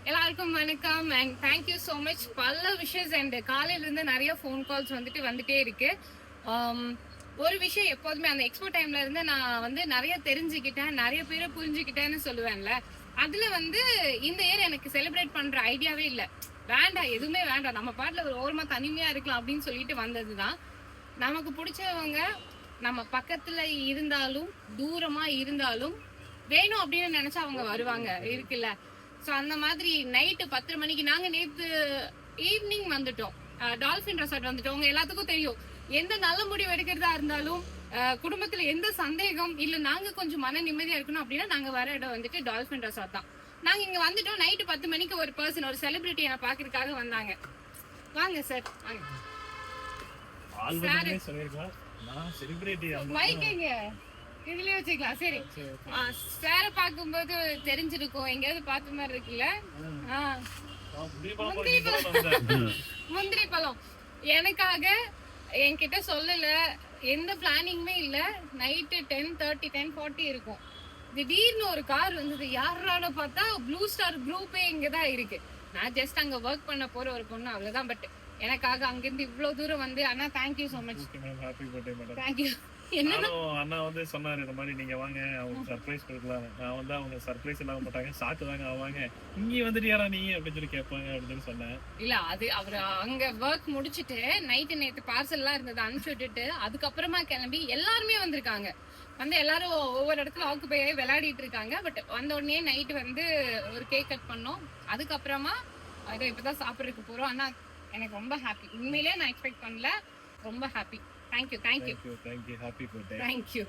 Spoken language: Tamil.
எல்லாருக்கும் வணக்கம் அண்ட் தேங்க்யூ ஸோ மச். பல விஷஸ் அண்ட் காலையிலேருந்து நிறைய ஃபோன் கால்ஸ் வந்துட்டே இருக்கு. ஒரு விஷயம் எப்போதுமே அந்த எக்ஸ்போ டைம்ல இருந்து நான் நிறைய தெரிஞ்சுக்கிட்டேன், நிறைய பேரை புரிஞ்சுக்கிட்டேன்னு சொல்லுவேன்ல. அதுல இந்த இயர் எனக்கு செலிப்ரேட் பண்ற ஐடியாவே இல்லை. வேண்டாம், எதுவுமே வேண்டாம், நம்ம பாட்டுல ஒரு ஓரமா தனிமையா இருக்கலாம் அப்படின்னு சொல்லிட்டு வந்ததுதான். நமக்கு பிடிச்சவங்க நம்ம பக்கத்துல இருந்தாலும் தூரமா இருந்தாலும் வேணும் அப்படின்னு நினைச்சா அவங்க வருவாங்க இருக்குல்ல. ஸோ அந்த மாதிரி நைட்டு 10 மணிக்கு நாங்கள் நேற்று ஈவினிங் வந்துட்டோம். டால்ஃபின் ரெசார்ட் வந்துட்டோம். உங்க எல்லாத்துக்கும் தெரியும், எந்த நல்ல முடிவு எடுக்கிறதா இருந்தாலும் குடும்பத்துல எந்த சந்தேகம் இல்லை, நாங்க கொஞ்சம் மன நிம்மதியா இருக்கணும் அப்படின்னா நாங்க வர இடம் டால்ஃபின் ரெசார்ட் தான். நாங்க இங்க வந்துட்டோம். நைட்டு 10 மணிக்கு ஒரு பர்சன், ஒரு செலிபிரிட்டி என்ன பாக்குறதுக்காக வந்தாங்க. வாங்க சார், வாங்க. இதுலயே வச்சுக்கலாம். சரி, சார பாக்கும்போது தெரிஞ்சிருக்கும், எங்கேயாவது பார்த்த மாதிரி இருக்குல்ல. முந்திரி பழம் எனக்காக என்கிட்ட சொல்லல, எந்த பிளானிங்குமே இல்ல. நைட்டு 10:30 10:40 இருக்கும். திடீர்னு ஒரு கார் வந்தது. யாரான பார்த்தா ப்ளூ ஸ்டார் குரூப்பே இங்கதான் இருக்கு. நான் ஜஸ்ட் அங்க ஒர்க் பண்ண போற ஒரு பொண்ணு, அவ்வளவுதான். பட் எனக்காக அங்கிருந்து இவ்வளவு தூரம் அண்ணா தேங்க்யூ சோ மச். தேங்க்யூ. அண்ணா சொன்னாரு, இந்த மாதிரி நீங்க வாங்க, அவங்க சர்ப்ரைஸ் கொடுக்கலாம். நான் அவங்க சர்ப்ரைஸ் இல்லாம மாட்டாங்க, ஷாக்கு தாங்க ஆவாங்க. இங்க வந்துட்டியாரா நீ அப்படின்னு சொல்லி கேட்பாங்க அப்படின்னு சொன்னேன். இல்ல, அது அவர் அங்க ஒர்க் முடிச்சுட்டு நேத்து பார்சல் எல்லாம் இருந்தது அனுப்பிச்சு விட்டுட்டு அதுக்கப்புறமா கிளம்பி எல்லாருமே வந்திருக்காங்க. எல்லாரும் ஒவ்வொரு இடத்துல ஆக்குபை ஆகி விளையாடிட்டு இருக்காங்க. பட் வந்த உடனே நைட்டு ஒரு கேக் கட் பண்ணோம். அதுக்கப்புறமா இப்பதான் சாப்பிட்றதுக்கு போறோம். ஆனா எனக்கு ரொம்ப ஹாப்பி, உண்மையிலேயே நான் எக்ஸ்பெக்ட் பண்ணல. ரொம்ப happy. Thank you. Happy birthday. Thank you.